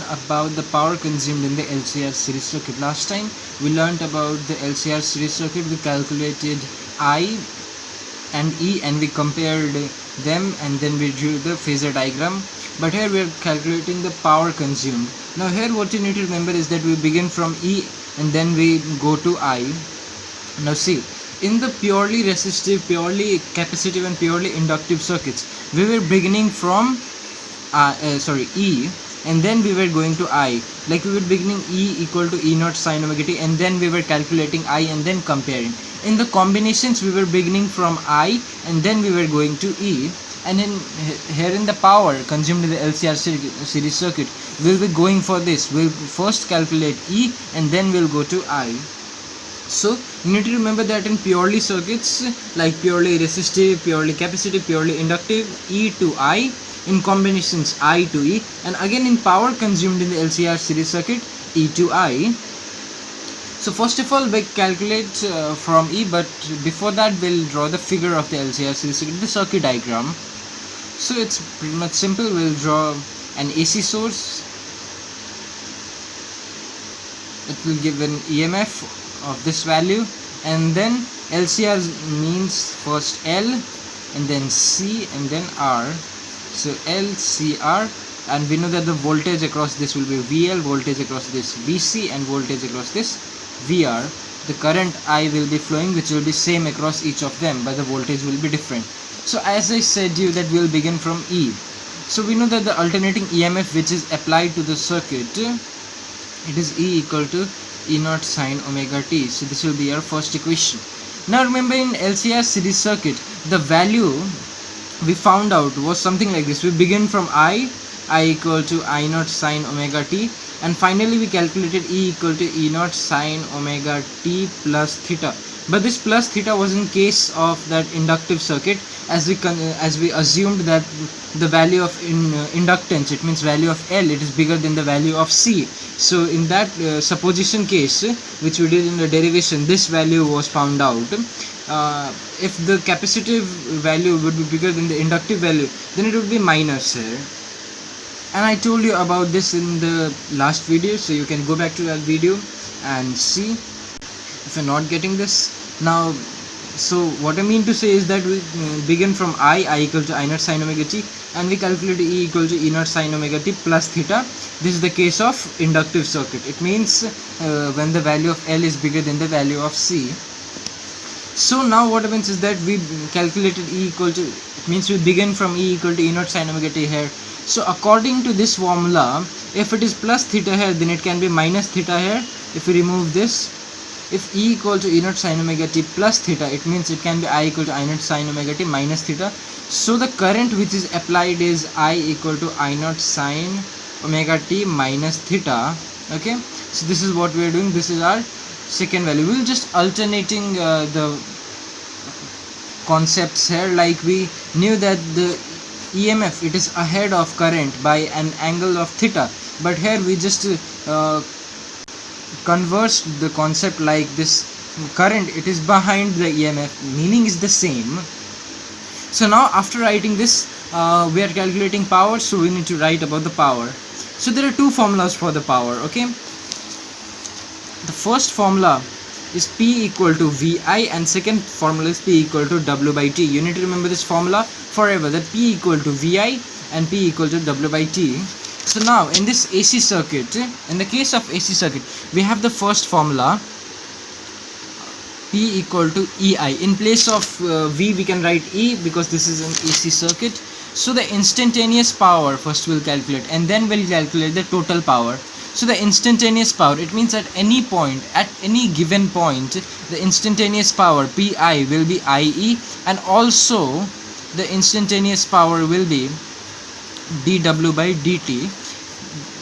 about the power consumed in the LCR series circuit. Last time we learned about the LCR series circuit. We calculated I and E and we compared them, and then we drew the phasor diagram. But here we are calculating the power consumed. Now here what you need to remember is that we begin from E and then we go to I. Now see, in the purely resistive, purely capacitive and purely inductive circuits, we were beginning from E, and then we were going to I. Like we were beginning E equal to E naught sin omega t, and then we were calculating I and then comparing. In the combinations we were beginning from I and then we were going to E, and here in the power consumed in the LCR series circuit, we'll be going for this. We'll first calculate E and then we'll go to I. So you need to remember that in purely circuits like purely resistive, purely capacitive, purely inductive, E to I. In combinations, I to E, and again in power consumed in the LCR series circuit, E to I. So first of all we calculate from E, but before that we'll draw the figure of the LCR series circuit, the circuit diagram. So it's pretty much simple. We'll draw an AC source. It will give an EMF of this value, and then LCR means first L and then C and then R. So L, C, R, and we know that the voltage across this will be VL, voltage across this VC, and voltage across this VR. The current I will be flowing, which will be same across each of them, but the voltage will be different. So as I said you that we'll begin from E. So we know that the alternating EMF which is applied to the circuit, it is E equal to E naught sin omega t. So this will be our first equation. Now remember, in LCR series circuit, the value we found out was something like this. We begin from I equal to I naught sin omega t, and finally we calculated E equal to E naught sin omega t plus theta. But this plus theta was in case of that inductive circuit, as we assumed that the value of inductance, it means value of L, it is bigger than the value of C. So in that supposition case which we did in the derivation, this value was found out. If the capacitive value would be bigger than the inductive value, then it would be minus here. And I told you about this in the last video, so you can go back to that video and see if you're not getting this. Now, so what I mean to say is that we begin from I equal to I naught sin omega t, and we calculate E equal to E naught sin omega t plus theta. This is the case of inductive circuit. It means when the value of L is bigger than the value of C. So now what happens is that we calculated E equal to, it means we begin from E equal to E naught sin omega t here. So according to this formula, if it is plus theta here, then it can be minus theta here. If we remove this, if E equal to E naught sin omega t plus theta, it means it can be I equal to I naught sin omega t minus theta. So the current which is applied is I equal to I naught sin omega t minus theta. Okay, so this is what we are doing. This is our second value. We'll just alternating the concepts here. Like we knew that the EMF, it is ahead of current by an angle of theta, but here we just conversed the concept like this. Current, it is behind the EMF, meaning is the same. So now after writing this, we are calculating power, so we need to write about the power. So there are two formulas for the power. Okay, the first formula is P equal to VI, and second formula is P equal to W by T. You need to remember this formula forever, that P equal to VI and P equal to W by T. So now in this AC circuit, in the case of AC circuit, we have the first formula P equal to EI. In place of V we can write E, because this is an AC circuit. So the instantaneous power first we'll calculate, and then we'll calculate the total power. So the instantaneous power, it means at any point, at any given point, the instantaneous power Pi will be IE, and also the instantaneous power will be dW by dt,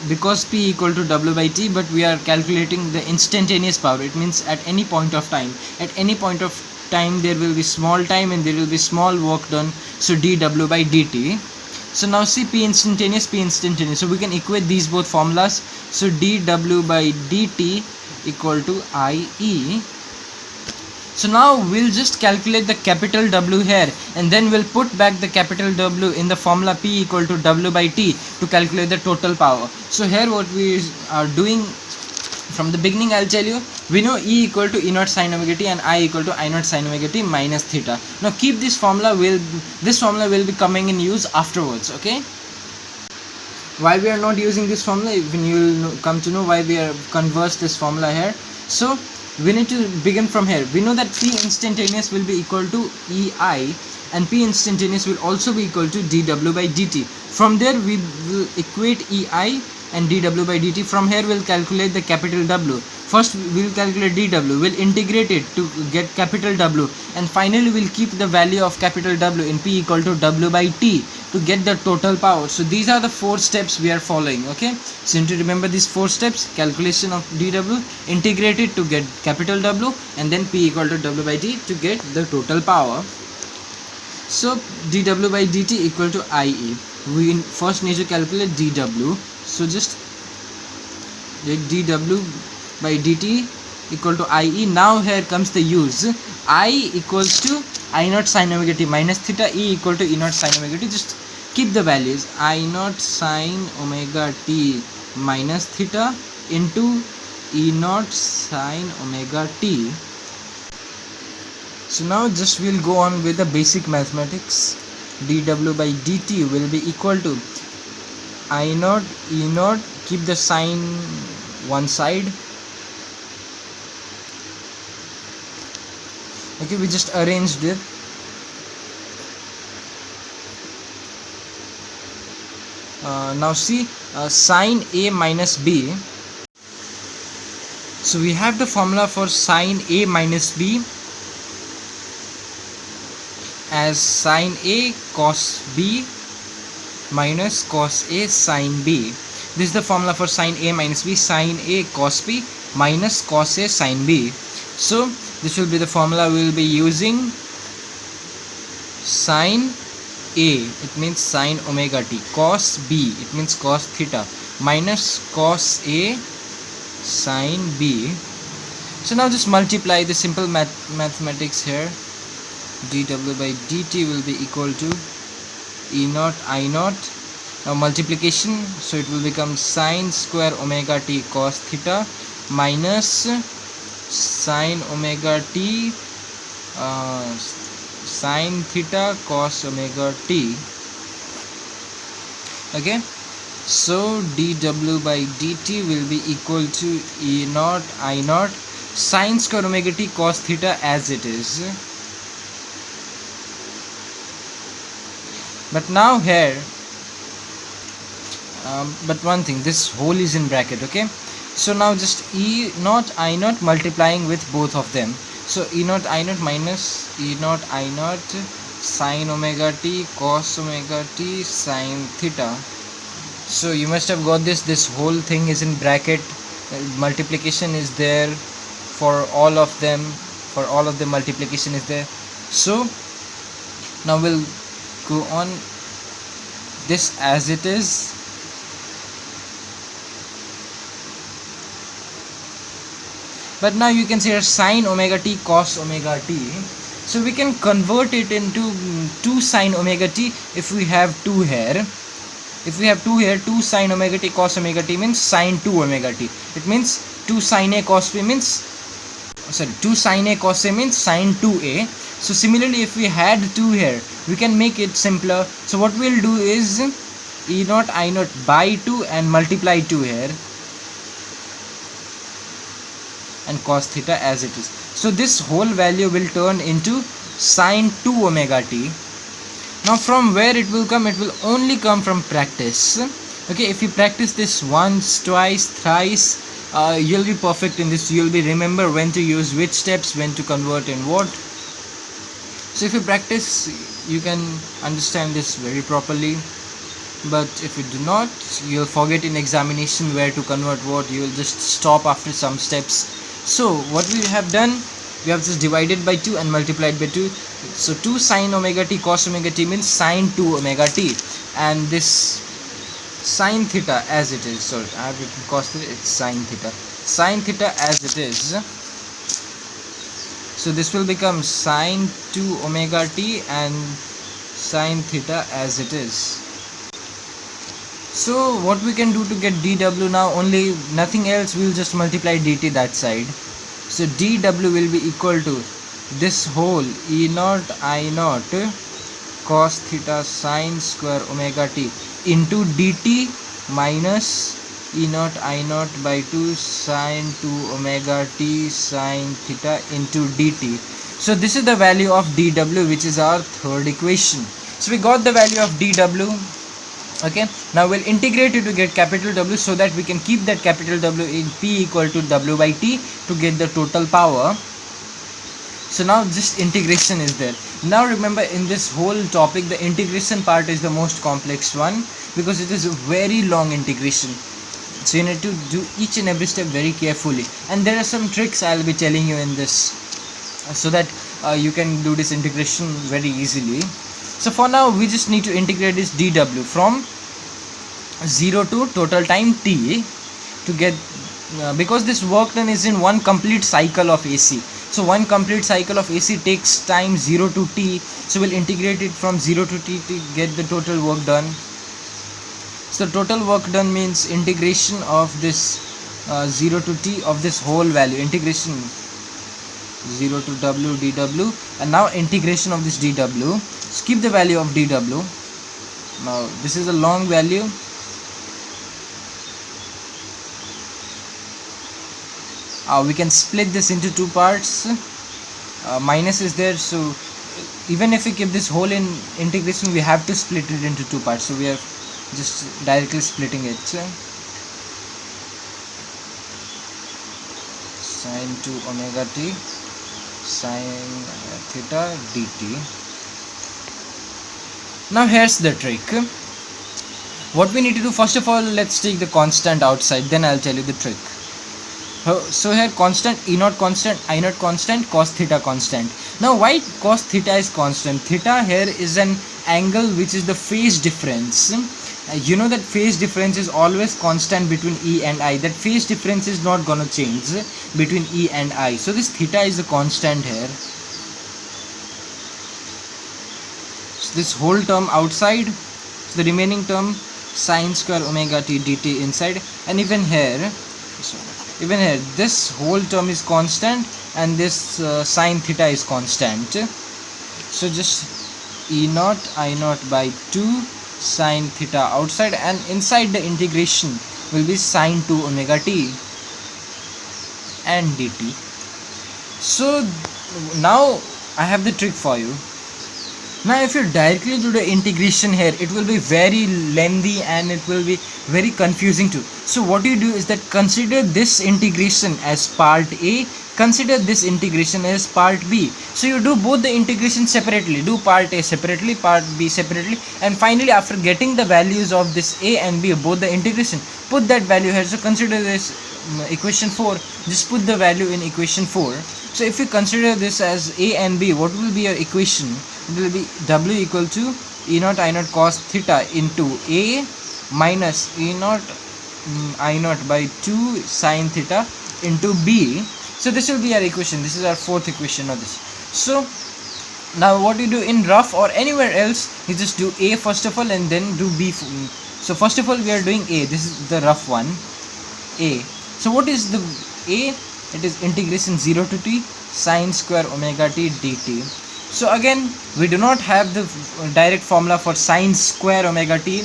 because P equal to W by T, but we are calculating the instantaneous power. It means at any point of time. At any point of time there will be small time and there will be small work done, so dW by dt. So now see, P instantaneous, P instantaneous, so we can equate these both formulas. So dW by dt equal to IE So now we'll just calculate the capital W here, and then we'll put back the capital W in the formula P equal to W by T to calculate the total power. So here what we are doing from the beginning, I'll tell you, we know E equal to E naught sin omega t and I equal to I naught sin omega t minus theta. Now keep this formula, this formula will be coming in use afterwards, okay? Why we are not using this formula, when you will come to know why we are converse this formula here. So we need to begin from here. We know that P instantaneous will be equal to EI, and P instantaneous will also be equal to dW by dt. From there we will equate EI and dW by dt. From here we'll calculate the capital W. First we'll calculate dW, we'll integrate it to get capital W, and finally we'll keep the value of capital W in P equal to W by T to get the total power. So these are the 4 steps we are following, okay? So you need to remember these 4 steps: calculation of dW, integrate it to get capital W, and then P equal to W by T to get the total power. So dW by dt equal to IE. We first need to calculate dW. So just take dW by dt equal to IE. Now here comes the use. I equals to I naught sin omega t minus theta, E equal to E naught sin omega t. Just keep the values. I naught sin omega t minus theta into E naught sin omega t. So now just we'll go on with the basic mathematics. dW by dt will be equal to I naught E naught, keep the sign one side. Okay, we just arranged it. Now see, sine A minus B. So we have the formula for sine A minus B as sine A cos B minus cos A sine B. This is the formula for sine A minus B, sine A cos B minus cos A sine B. So this will be the formula we will be using. Sine A, it means sine omega t, cos B, it means cos theta, minus cos A sine B. So now just multiply the simple mathematics here. dW by dt will be equal to E naught I naught. Now multiplication, so it will become sine square omega t cos theta minus sine omega t sine theta cos omega t. Okay, so dW by dt will be equal to E naught I naught sine square omega t cos theta as it is. But now here, but one thing, this whole is in bracket, okay? So now just E naught I naught multiplying with both of them. So E naught I naught minus E naught I naught sine omega t cos omega t sine theta. So you must have got this whole thing is in bracket. Multiplication is there for all of them, for all of the multiplication is there. So now we'll go on this as it is. But now you can say sine omega t cos omega t. So we can convert it into 2 sine omega t if we have 2 here. If we have 2 here, 2 sine omega t cos omega t means sine 2 omega t. It means 2 sine a cos b means, sorry, 2 sine a cos a means sine 2a. So similarly, if we had 2 here, we can make it simpler. So what we'll do is E naught I naught by 2 and multiply 2 here and cos theta as it is. So this whole value will turn into sine 2 omega t. Now from where it will come? It will only come from practice. Okay, if you practice this once, twice, thrice, you'll be perfect in this. You'll be remember when to use which steps, when to convert and what. So if you practice, you can understand this very properly. But if you do not, you'll forget in examination where to convert what. You'll just stop after some steps. So what we have done, we have just divided by 2 and multiplied by 2. So 2 sine omega t cos omega t means sine 2 omega t, and this sine theta as it is. Sorry, I have written cos theta, it's sine theta. Sine theta as it is. So this will become sine 2 omega t and sine theta as it is. So what we can do to get dw now, only nothing else, we will just multiply dt that side. So dw will be equal to this whole E naught I naught cos theta sine square omega t into dt minus E naught I naught by 2 sine 2 omega t sine theta into dt. So this is the value of dw, which is our third equation. So we got the value of dw. Okay, now we'll integrate it to get capital W, so that we can keep that capital W in P equal to W by T to get the total power. So now this integration is there. Now remember, in this whole topic, the integration part is the most complex one, because it is a very long integration. So you need to do each and every step very carefully, and there are some tricks I'll be telling you in this, so that you can do this integration very easily. So for now, we just need to integrate this dw from 0 to total time t to get, because this work done is in one complete cycle of AC. So one complete cycle of AC takes time 0 to t. So we'll integrate it from 0 to t to get the total work done. So total work done means integration of this 0 to t of this whole value, integration 0 to w dw, and now integration of this dw. So keep the value of dw. Now this is a long value. We can split this into two parts. Minus is there, so even if we keep this whole in integration, we have to split it into two parts. So we are just directly splitting it. Sine 2 omega t sine theta dt. Now here's the trick. What we need to do, first of all, let's take the constant outside, then I'll tell you the trick. So here constant, E naught constant, I naught constant, cos theta constant. Now why cos theta is constant? Theta here is an angle which is the phase difference. You know that phase difference is always constant between E and I. That phase difference is not gonna change between E and I. So this theta is a constant here. So this whole term outside, so the remaining term sine square omega t dt inside, and even here this whole term is constant, and this sine theta is constant. So just E naught I naught by 2 sine theta outside, and inside the integration will be sine 2 omega t and dt. So now I have the trick for you. Now if you directly do the integration here, it will be very lengthy and it will be very confusing too. So what you do is that consider this integration as part A, consider this integration as part B. So you do both the integration separately, do part A separately, part B separately, and finally after getting the values of this A and B, both the integration, put that value here. So consider this equation 4, just put the value in equation 4. So if you consider this as A and B, what will be your equation? It will be W equal to E naught I naught cos theta into A minus E naught I naught by 2 sine theta into B. So this will be our equation. This is our fourth equation of this. So now what you do in rough or anywhere else, you just do A first of all and then do B. So first of all we are doing A. This is the rough one, A. So what is the A? It is integration 0 to t sine square omega t dt. So again, we do not have the direct formula for sine square omega t.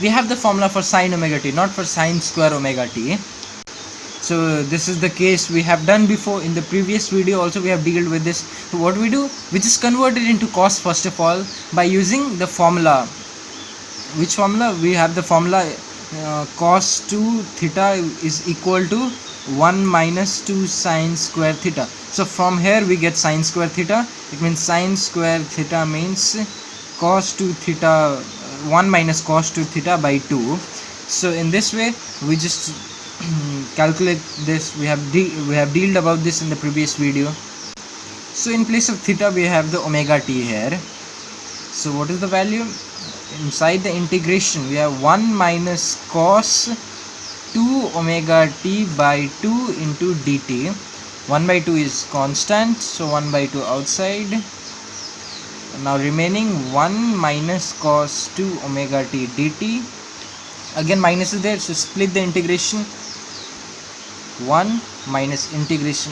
We have the formula for sine omega t, not for sine square omega t. So this is the case we have done before in the previous video. Also we have dealt with this. So what we do, we just convert it into cos first of all by using the formula. Which formula? We have the formula cos 2 theta is equal to 1 minus 2 sine square theta. So from here we get sine square theta. It means sine square theta means cos 2 theta 1 minus cos 2 theta by 2. So in this way we just calculate this. We have dealt about this in the previous video. So in place of theta we have the omega t here. So what is the value? Inside the integration we have 1 minus cos 2 omega t by 2 into dt. 1 by 2 is constant, so 1 by 2 outside. Now remaining 1 minus cos 2 omega t dt. Again minus is there, so split the integration. 1 minus integration,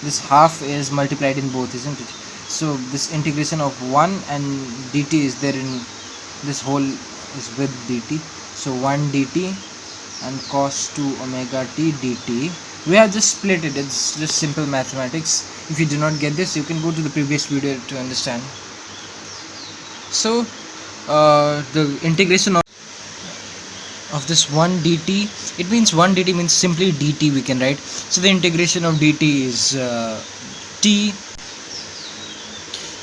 this half is multiplied in both, isn't it? So this integration of 1 and dt is there in this whole is with dt, so 1 dt and cos 2 omega t dt. We have just split it. It's just simple mathematics. If you do not get this, you can go to the previous video to understand. So the integration of this 1 dt, it means 1 dt means simply dt we can write. So the integration of dt is t.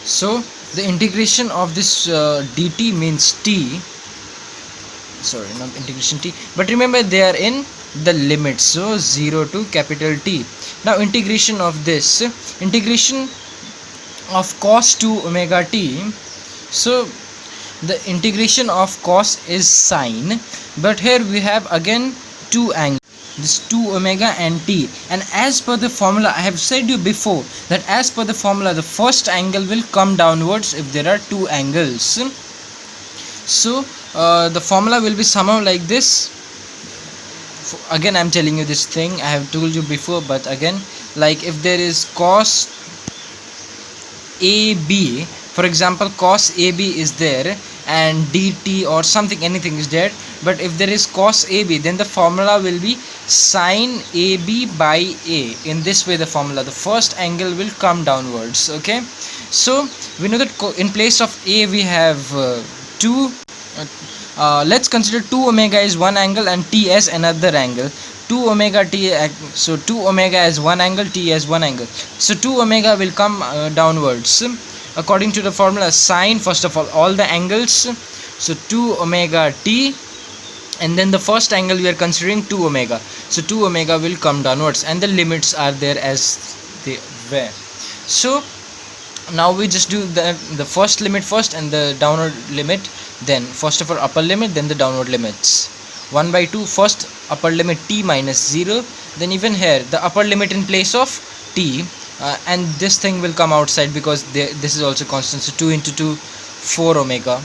So the integration of this dt means t, sorry, not integration t, but remember they are in the limits, so 0 to capital T. Now integration of this, integration of cos 2 omega t, so the integration of cos is sine, but here we have again two angles, this 2 omega and t, and as per the formula I have said you before that as per the formula the first angle will come downwards if there are two angles. So the formula will be somehow like this. Again I'm telling you this thing, I have told you before, but again, like if there is cos AB, for example cos AB is there and dt or something, anything is there, but if there is cos AB then the formula will be sine AB by A. In this way the formula, the first angle will come downwards. Okay, so we know that in place of A we have 2. Let's consider 2 omega is one angle and t as another angle. 2 omega t, so 2 omega as one angle, t as one angle, so 2 omega will come downwards according to the formula sine, first of all the angles, so 2 omega t, and then the first angle we are considering 2 omega, so 2 omega will come downwards, and the limits are there as they were. So now we just do the first limit first and the downward limit, then first of all upper limit, then the downward limits. 1 by 2, first upper limit t minus 0, then even here the upper limit in place of t, and this thing will come outside because this is also constant, so 2 into 2 4 omega,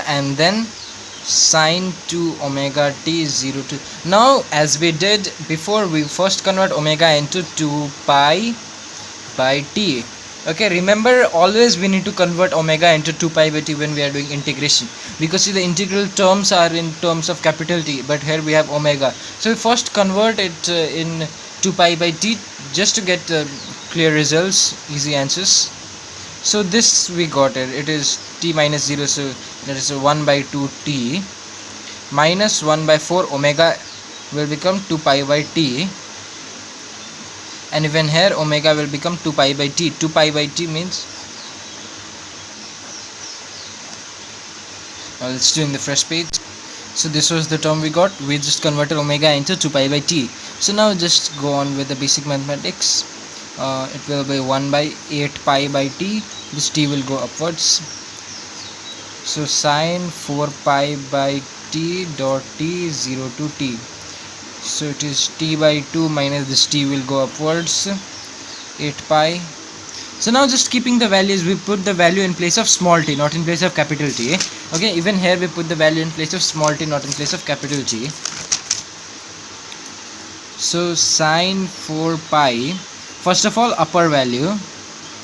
and then sine 2 omega t 0 to, now as we did before, we first convert omega into 2 pi by t. Okay, remember always we need to convert omega into 2 pi by t when we are doing integration, because see the integral terms are in terms of capital T, but here we have omega, so we first convert it in 2 pi by t just to get clear results, easy answers. So this we got it is t minus 0, so that is 1 by 2 t minus 1 by 4 omega will become 2 pi by t, and even here omega will become 2 pi by t. 2 pi by t means, let's do in the fresh page. So this was the term we got, we just converted omega into 2 pi by t. So now just go on with the basic mathematics. It will be 1 by 8 pi by t, this t will go upwards, so sine 4 pi by t dot t 0 to t, so it is t by 2 minus this t will go upwards 8 pi. So now just keeping the values, we put the value in place of small t, not in place of capital T. Okay, even here we put the value in place of small t, not in place of capital T. So sine 4 pi, first of all upper value,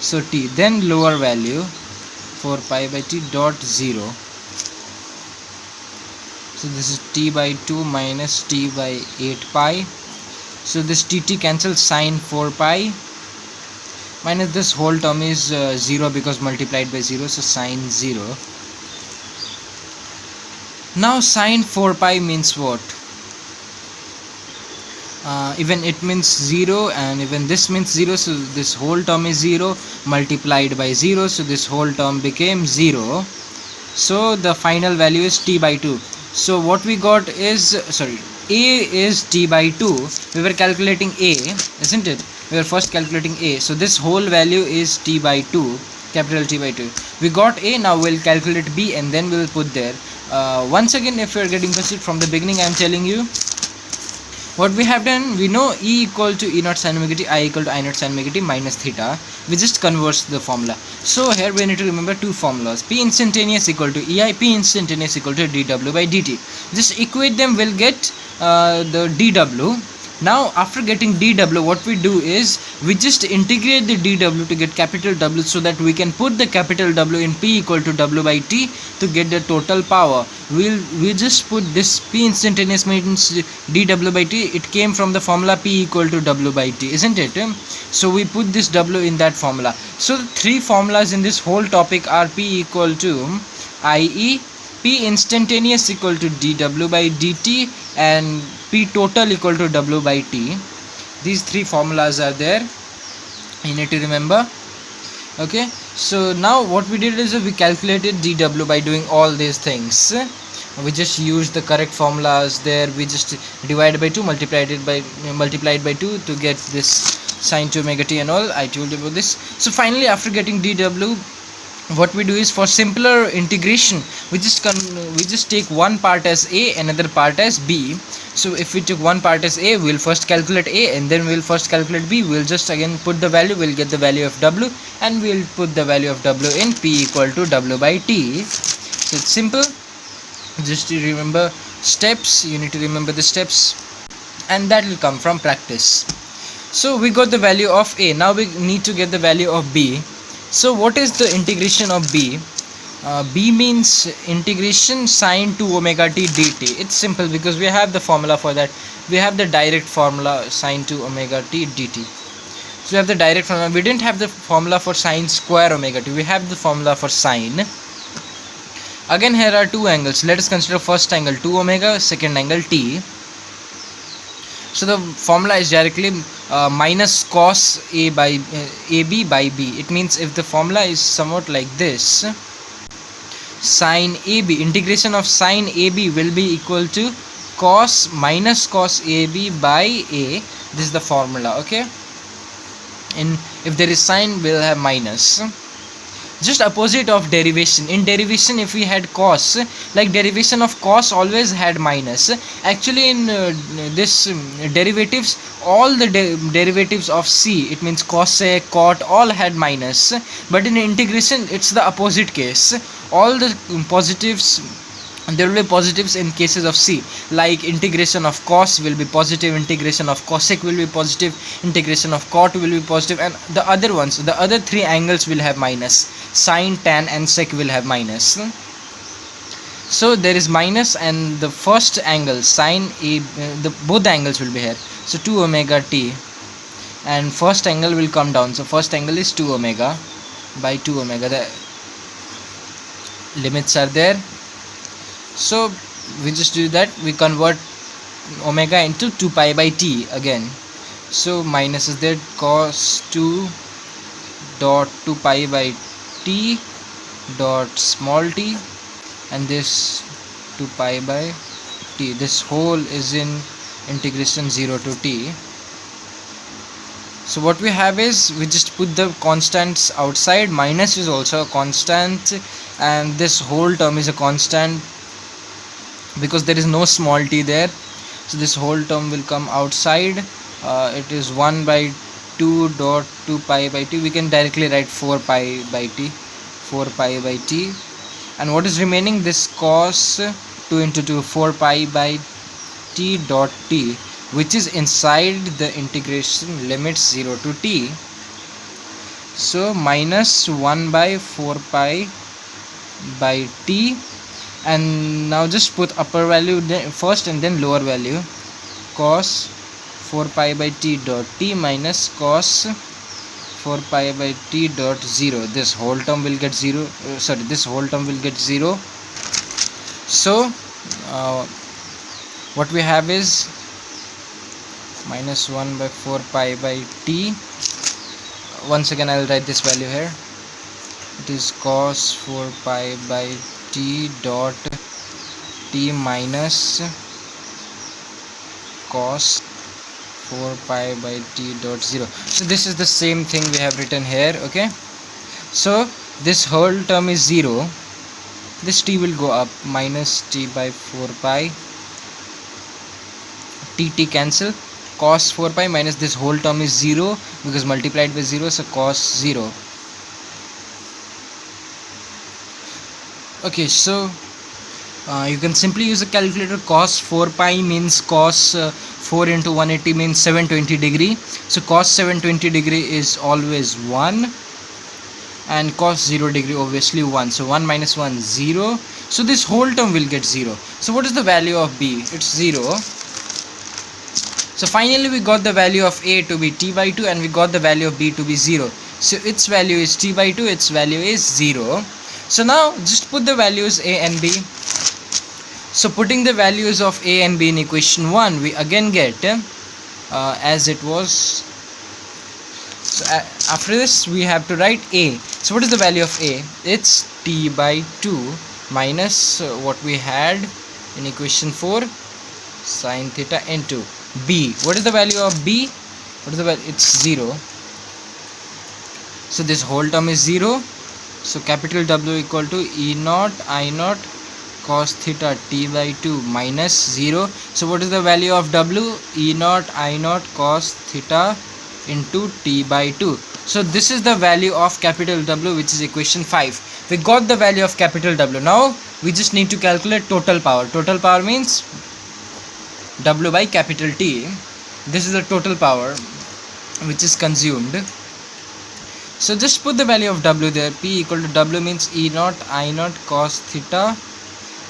so t, then lower value 4 pi by t dot 0. So this is t by 2 minus t by 8 pi. So this tt cancels, sine 4 pi minus this whole term is 0 because multiplied by 0, so sine 0. Now sine 4 pi means what? Even it means 0, and even this means 0, so this whole term is 0 multiplied by 0, so this whole term became 0. So the final value is t by 2. So what we got is, sorry, a is t by 2. We were calculating a, isn't it? We were first calculating a, so this whole value is t by 2, capital T by 2. We got a, now we'll calculate b and then we'll put there. Once again, if you're getting confused from the beginning, I'm telling you, what we have done, we know E equal to E naught sin omega t, I equal to I naught sin omega t minus theta. We just converts the formula. So here we need to remember two formulas. P instantaneous equal to EI, P instantaneous equal to dW by dt. Just equate them, we'll get the dW. Now after getting dW, what we do is we just integrate the dW to get capital W, so that we can put the capital W in P equal to W by T to get the total power. We just put this P instantaneous means dW by T. It came from the formula P equal to W by T, isn't it? So we put this W in that formula. So the three formulas in this whole topic are P equal to IE, P instantaneous equal to dW by dt, and P total equal to W by T. These three formulas are there, you need to remember. Okay, so now what we did is we calculated dW by doing all these things. We just used the correct formulas there. We just divided by 2, multiplied by 2 to get this sine 2 omega t and all. I told you about this. So finally, after getting dW, what we do is, for simpler integration, we just take one part as A, another part as B. So if we took one part as A, we'll first calculate A, and then we'll first calculate B. We'll just again put the value, we'll get the value of W, and we'll put the value of W in P equal to W by T. So it's simple. Just to remember steps, you need to remember the steps, and that will come from practice. So we got the value of A. Now we need to get the value of B. So what is the integration of B? B means integration sine 2 omega t dt. It's simple because we have the formula for that. We have the direct formula sine 2 omega t dt. So we have the direct formula. We didn't have the formula for sine square omega t. We have the formula for sine. Again, here are two angles. Let us consider first angle 2 omega, second angle t. So the formula is directly minus cos A by AB by B. It means if the formula is somewhat like this, sine AB, integration of sine AB will be equal to cos minus cos AB by A. This is the formula, okay? And if there is sine, we'll have minus. Just opposite of derivation. In derivation, if we had cos, like derivation of cos always had minus. Actually in this derivatives, all the derivatives of C, it means cosec, cot, all had minus. But in integration, it's the opposite case. All the positives, there will be positives in cases of C, like integration of cos will be positive, integration of cosec will be positive, integration of cot will be positive, and the other ones, the other three angles will have minus. Sine, tan and sec will have minus. So there is minus, and the first angle sine A, both the angles will be here. So 2 omega t, and first angle will come down. So first angle is 2 omega by 2 omega. The limits are there. So we just do that, we convert omega into 2 pi by t again. So minus is there, cos 2 dot 2 pi by t dot small t, and this 2 pi by t. This whole is in integration 0 to t. So what we have is, we just put the constants outside. Minus is also a constant, and this whole term is a constant because there is no small t there. So this whole term will come outside. It is 1 by 2 dot 2 pi by t. We can directly write 4 pi by t, 4 pi by t. And what is remaining, this cos 2 into 2, 4 pi by t dot t, which is inside the integration limits 0 to t. So minus 1 by 4 pi by t. And now just put upper value first and then lower value. Cos 4 pi by t dot t minus cos 4 pi by t dot 0. This whole term will get 0. This whole term will get 0. So what we have is minus 1 by 4 pi by t. Once again, I will write this value here. It is cos 4 pi by t dot t minus cos 4 pi by t dot 0. So this is the same thing we have written here, okay? So this whole term is 0. This t will go up, minus t by 4 pi t cancel, cos 4 pi minus this whole term is 0 because multiplied by 0, so cos 0. Okay, so you can simply use a calculator. Cos 4 pi means cos 4 into 180 means 720 degree. So cos 720 degree is always 1, and cos 0 degree obviously 1. So 1 minus 1, 0. So this whole term will get 0. So what is the value of b? It's 0. So finally we got the value of a to be t by 2, and we got the value of b to be 0. So its value is t by 2, its value is 0. So now just put the values a and b. So putting the values of a and b in equation 1, we again get as it was. So after this we have to write a. So what is the value of a? It's t by 2 minus what we had in equation 4, sine theta into b. What is the value of b? What is the value? It's 0. So this whole term is 0. So capital W equal to E naught I naught cos theta t by 2 minus 0. So what is the value of W? E naught I naught cos theta into t by 2. So this is the value of capital W, which is equation 5. We got the value of capital W. Now we just need to calculate total power. Total power means W by capital T. This is the total power which is consumed. So just put the value of W there. P equal to W means E naught I naught cos theta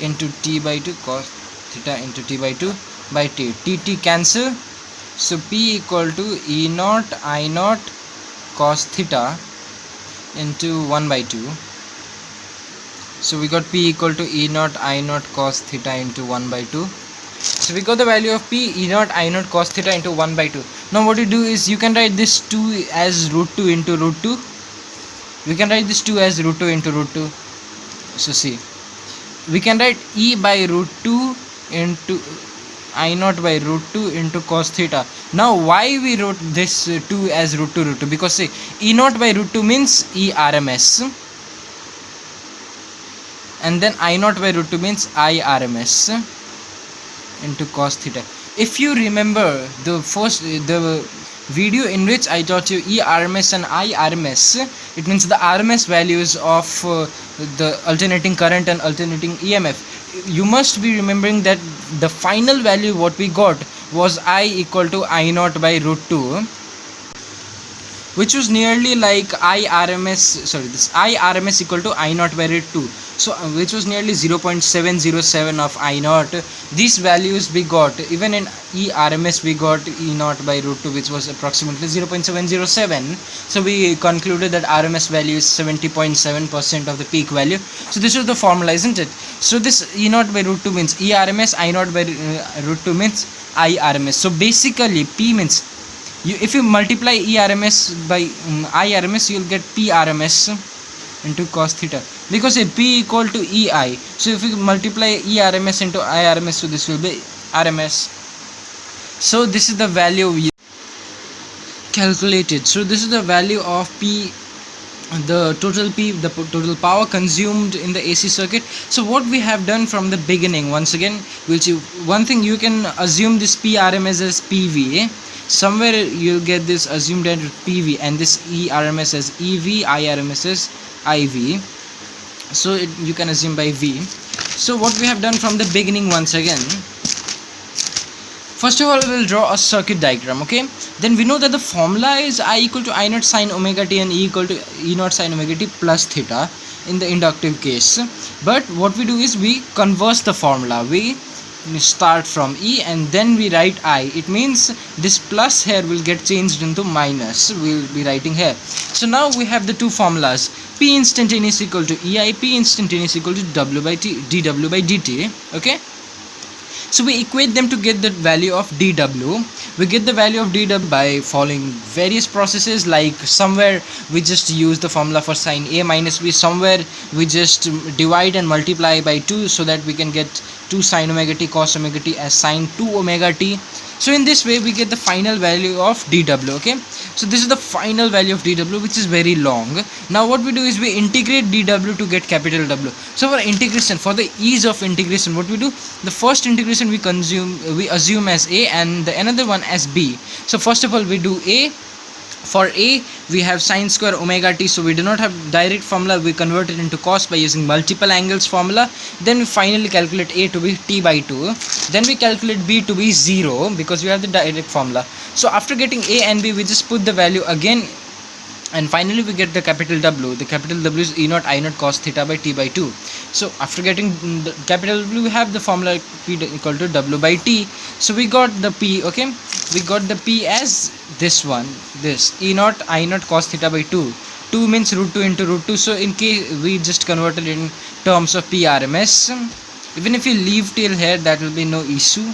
into t by 2 cos theta into t by 2 by t. T cancel. So P equal to E naught I naught cos theta into 1 by 2. So we got P equal to E naught I naught cos theta into 1 by 2. So we got the value of P E naught I naught cos theta into 1 by 2. Now what you do is you can write this 2 as root 2 into root 2. We can write this 2 as root 2 into root 2. So see, we can write E by root 2 into I naught by root 2 into cos theta. Now why we wrote this 2 as root 2 root 2? Because see, E naught by root 2 means E RMS, and then I naught by root 2 means I RMS into cos theta. If you remember the video in which I taught you E RMS and I RMS, it means the RMS values of the alternating current and alternating EMF. You must be remembering that the final value what we got was I equal to I naught by root 2, which was nearly like I RMS equal to I naught by root 2. So which was nearly 0.707 of I naught. These values we got even in E RMS. We got E naught by root 2, which was approximately 0.707. So we concluded that RMS value is 70.7% of the peak value. So this was the formula, isn't it? So this E naught by root 2 means E RMS, I naught by root 2 means I RMS. So basically P means if you multiply E RMS by I RMS, you will get P RMS into cos theta, because a P equal to EI. So if you multiply E RMS into I RMS, so this will be RMS. So this is the value we calculated. So this is the value of P, the total P, the total power consumed in the AC circuit. So what we have done from the beginning, once again we'll see one thing. You can assume this P RMS as PV. Somewhere you'll get this assumed as PV, and this E RMS as EV, I RMS as IV. So you can assume by V. So what we have done from the beginning, once again, first of all we'll draw a circuit diagram. Okay, then we know that the formula is I equal to I naught sine omega t and E equal to E naught sine omega t plus theta in the inductive case. But what we do is we converse the formula. We start from E and then we write I. It means this plus here will get changed into minus. We'll be writing here. So now we have the two formulas. P instantaneous equal to EI, P instantaneous equal to W by T, dW by dt. Okay, so we equate them to get the value of dW. We get the value of dW by following various processes, like somewhere we just use the formula for sine A minus B, somewhere we just divide and multiply by 2 so that we can get 2 sine omega t cos omega t as sine 2 omega t. So in this way we get the final value of dW. Okay, So this is the final value of dw, which is very long. Now what we do is we integrate dw to get capital W. So for integration, for the ease of integration, what we do, the first integration we assume as a and the another one as b. So first of all we do a. For a we have sine square omega t, so we do not have direct formula, we convert it into cos by using multiple angles formula. Then we finally calculate a to be t by 2. Then we calculate b to be 0 because we have the direct formula. So after getting a and b, we just put the value again, and finally we get the capital W. The capital W is E naught I naught cos theta by t by 2. So after getting the capital W, we have the formula P equal to W by t. So we got the P, okay, we got the P as this one, this E naught I naught cos theta by 2. 2 means root 2 into root 2. So in case we just converted it in terms of PRMS, even if you leave till here, that will be no issue.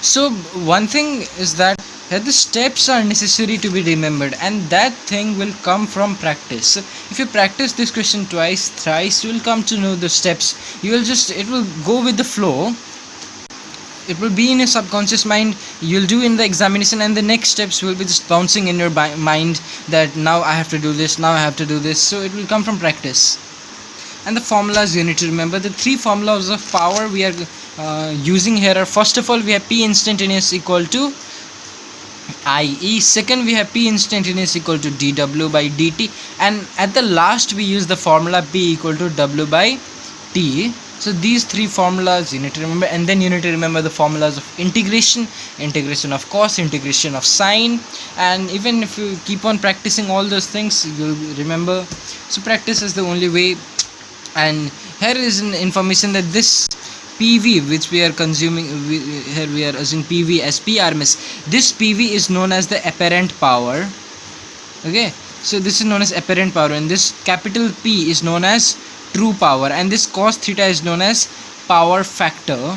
So one thing is that here the steps are necessary to be remembered, and that thing will come from practice. If you practice this question twice, thrice, you will come to know the steps. You will just, it will go with the flow. It will be in your subconscious mind, you'll do in the examination, and the next steps will be just bouncing in your mind that now I have to do this, now I have to do this. So it will come from practice. And the formulas you need to remember. The three formulas of power we are using here are, first of all we have P instantaneous equal to IE, second we have P instantaneous equal to dW by dt, and at the last we use the formula P equal to W by T. So these three formulas you need to remember, and then you need to remember the formulas of integration, integration of cos, integration of sine, and even if you keep on practicing all those things, you'll remember. So practice is the only way. And here is an information that this PV which we are consuming, here we are using PV as PRMS. This PV is known as the apparent power. Okay, so this is known as apparent power, and this capital P is known as true power, and this cos theta is known as power factor.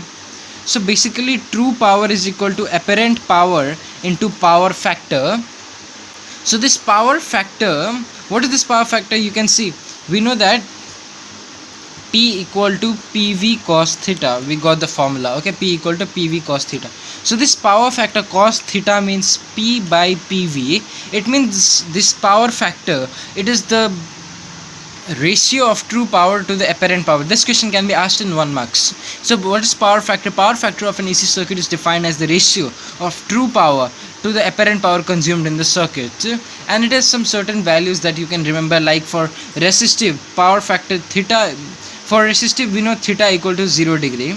So basically true power is equal to apparent power into power factor. So this power factor, what is this power factor? You can see, we know that P equal to PV cos theta. We got the formula, okay, P equal to PV cos theta. So this power factor cos theta means P by PV. It means this power factor, it is the ratio of true power to the apparent power. This question can be asked in 1 marks. So what is power factor? Power factor of an AC circuit is defined as the ratio of true power to the apparent power consumed in the circuit, and it has some certain values that you can remember, like for resistive power factor theta. For resistive we know theta equal to 0 degree.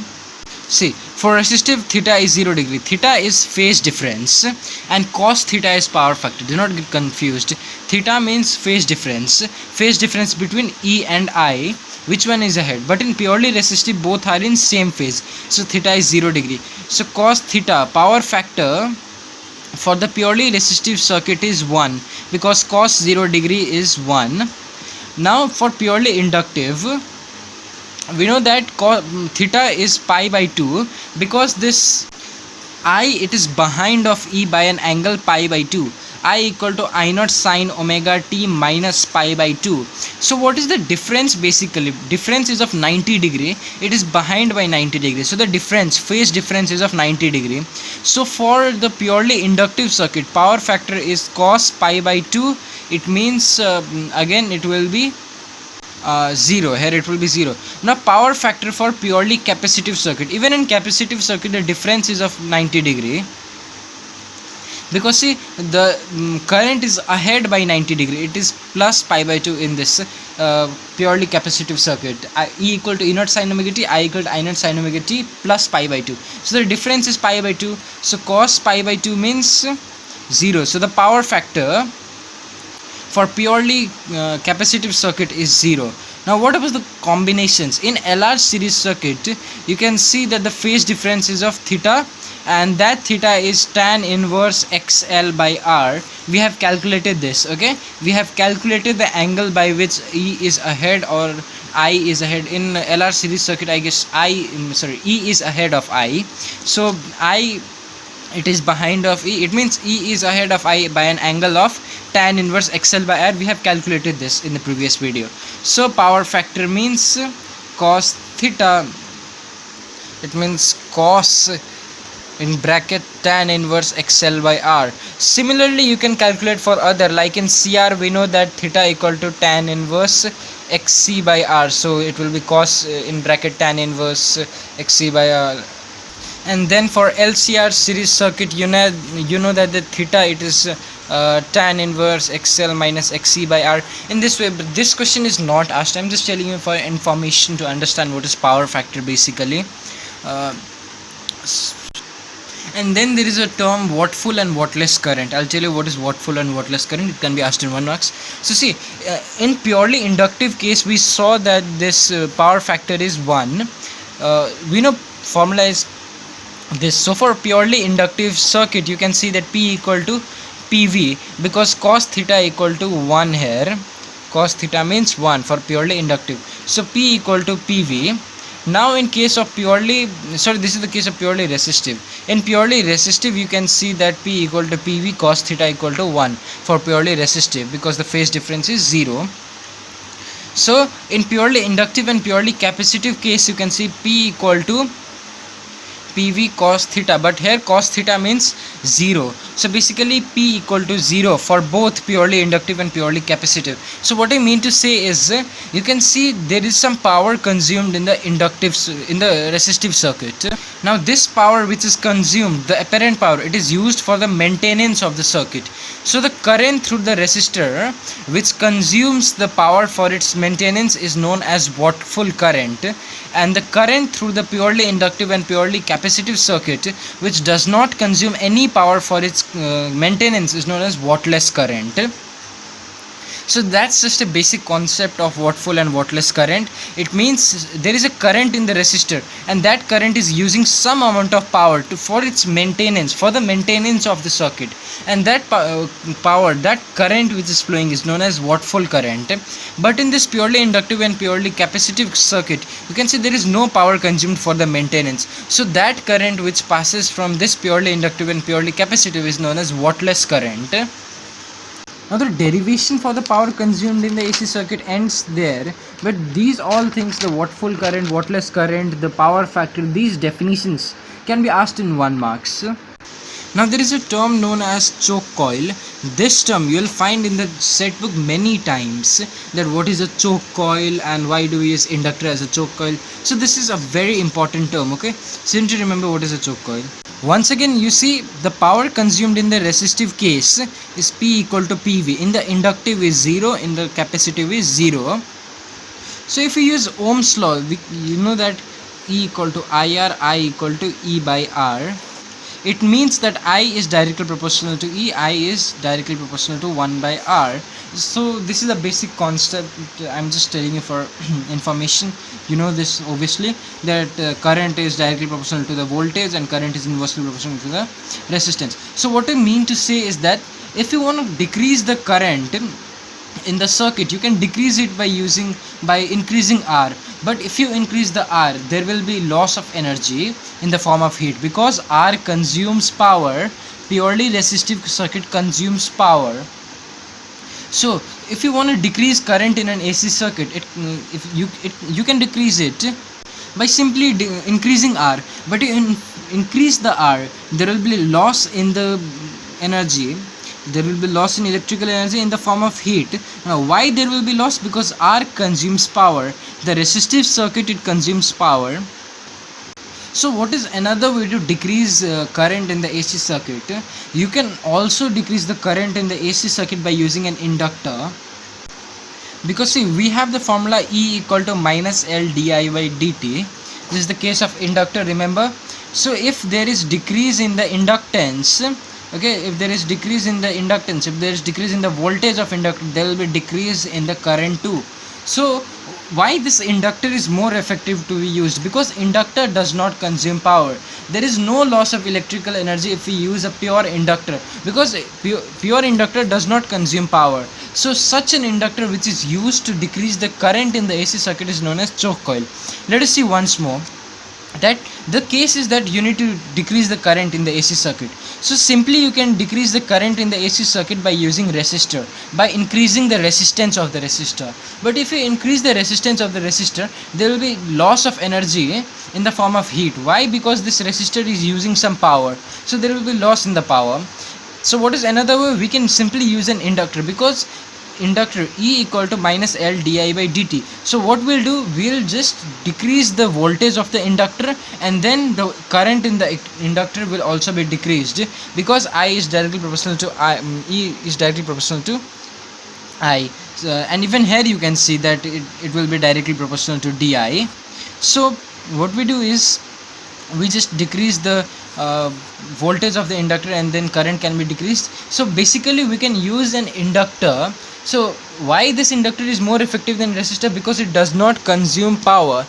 See, for resistive theta is 0 degree. Theta is phase difference and cos theta is power factor. Do not get confused. Theta means phase difference. Phase difference between E and I. Which one is ahead? But in purely resistive both are in same phase. So theta is 0 degree. So cos theta power factor for the purely resistive circuit is 1 because cos 0 degree is 1. Now for purely inductive, we know that theta is pi by 2 because this I, it is behind of E by an angle pi by 2. I equal to I naught sine omega t minus pi by 2. So what is the difference? Basically difference is of 90 degree. It is behind by 90 degree. So the difference, phase difference is of 90 degree. So for the purely inductive circuit, power factor is cos pi by 2. It means again it will be 0. Here it will be 0. Now power factor for purely capacitive circuit, even in capacitive circuit the difference is of 90 degree because see the current is ahead by 90 degree. It is plus pi by 2 in this purely capacitive circuit. E equal to E naught sin omega t, I equal to I naught sin omega t plus pi by 2. So the difference is pi by 2. So cos pi by 2 means 0. So the power factor for purely capacitive circuit is 0. Now what about the combinations? In LR series circuit you can see that the phase difference is of theta, and that theta is tan inverse XL by R. We have calculated this, okay, we have calculated the angle by which E is ahead or I is ahead. In LR series circuit I guess E is ahead of I, so I, it is behind of E. It means E is ahead of I by an angle of tan inverse XL by R. We have calculated this in the previous video. So power factor means cos theta. It means cos, in bracket tan inverse XL by R. Similarly, you can calculate for other, like in CR we know that theta equal to tan inverse XC by R, so it will be cos in bracket tan inverse XC by R. And then for LCR series circuit, you know that the theta, it is tan inverse XL minus XC by R in this way. But this question is not asked, I'm just telling you for information to understand what is power factor basically. And then there is a term wattful and wattless current. I'll tell you what is wattful and wattless current. It can be asked in 1 marks. So see, in purely inductive case, we saw that this power factor is 1. We know formula is this. So for purely inductive circuit, you can see that P equal to PV, because cos theta equal to 1 here. Cos theta means 1 for purely inductive. So P equal to PV. Now in case of purely, sorry, this is the case of purely resistive. In purely resistive, you can see that P equal to PV, cos theta equal to 1 for purely resistive, because the phase difference is 0. So in purely inductive and purely capacitive case, you can see P equal to PV cos theta, but here cos theta means 0. So basically P equal to 0 for both purely inductive and purely capacitive. So what I mean to say is, you can see there is some power consumed in the resistive circuit. Now this power which is consumed, the apparent power, it is used for the maintenance of the circuit. So the current through the resistor which consumes the power for its maintenance is known as wattful current, and the current through the purely inductive and purely capacitive circuit which does not consume any power for its maintenance is known as wattless current. So that's just a basic concept of wattful and wattless current. It means there is a current in the resistor, and that current is using some amount of power for its maintenance, for the maintenance of the circuit, and that power, that current which is flowing is known as wattful current. But in this purely inductive and purely capacitive circuit, you can see there is no power consumed for the maintenance. So that current which passes from this purely inductive and purely capacitive is known as wattless current. Now the derivation for the power consumed in the AC circuit ends there, but these all things, the wattful current, wattless current, the power factor, these definitions can be asked in 1 marks. Now there is a term known as choke coil. This term you will find in the set book many times, that what is a choke coil and why do we use inductor as a choke coil. So this is a very important term, okay? So you need to remember what is a choke coil. Once again, you see the power consumed in the resistive case is P equal to PV. In the inductive is 0, in the capacitive is 0. So if we use Ohm's law, you know that E equal to IR, I equal to E by R. It means that I is directly proportional to E, I is directly proportional to 1 by R. So this is a basic concept. I'm just telling you for information. You know this obviously, that current is directly proportional to the voltage and current is inversely proportional to the resistance. So what I mean to say is that if you want to decrease the current in the circuit, you can decrease it by increasing R. But if you increase the R, there will be loss of energy in the form of heat, because R consumes power. Purely resistive circuit consumes power. So if you want to decrease current in an AC circuit, you can decrease it by simply increasing R. But if increase the R, there will be loss in the energy. There will be loss in electrical energy in the form of heat. Now why there will be loss? Because R consumes power. The resistive circuit, it consumes power. So what is another way to decrease current in the AC circuit? You can also decrease the current in the AC circuit by using an inductor. Because see, we have the formula E equal to minus L di by dt. This is the case of inductor, remember. So if there is decrease in the inductance, okay, if there is decrease in the inductance, if there is decrease in the voltage of inductor, there will be decrease in the current too. So why this inductor is more effective to be used? Because inductor does not consume power. There is no loss of electrical energy if we use a pure inductor, because pure inductor does not consume power. So such an inductor which is used to decrease the current in the AC circuit is known as choke coil. Let us see once more that the case is that you need to decrease the current in the AC circuit. So simply you can decrease the current in the AC circuit by using resistor, by increasing the resistance of the resistor. But if you increase the resistance of the resistor, there will be loss of energy in the form of heat. Why? Because this resistor is using some power, so there will be loss in the power. So what is another way? We can simply use an inductor, because inductor E equal to minus L di by dt. So what we'll do, we'll just decrease the voltage of the inductor, and then the current in the inductor will also be decreased, because I is directly proportional to E is directly proportional to I. And even here you can see that it will be directly proportional to di. So what we do is, we just decrease the voltage of the inductor, and then current can be decreased. So basically we can use an inductor. So why this inductor is more effective than resistor? Because it does not consume power,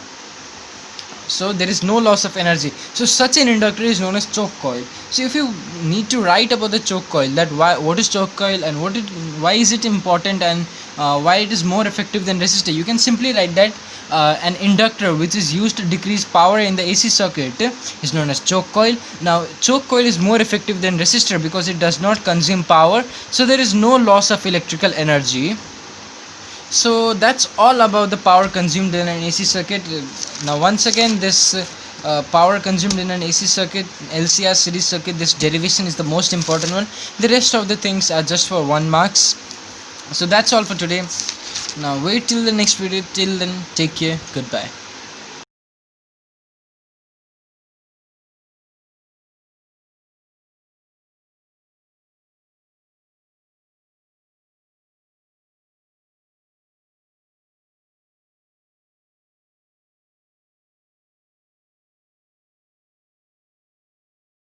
so there is no loss of energy. So such an inductor is known as choke coil. So if you need to write about the choke coil, that what is choke coil, and why is it important, and why it is more effective than resistor, you can simply write that an inductor which is used to decrease power in the AC circuit is known as choke coil. Now choke coil is more effective than resistor because it does not consume power, so there is no loss of electrical energy. So that's all about the power consumed in an AC circuit. Now once again, this power consumed in an AC circuit, LCR series circuit, this derivation is the most important one. The rest of the things are just for 1 marks. So that's all for today. Now wait till the next video. Till then, take care. Goodbye.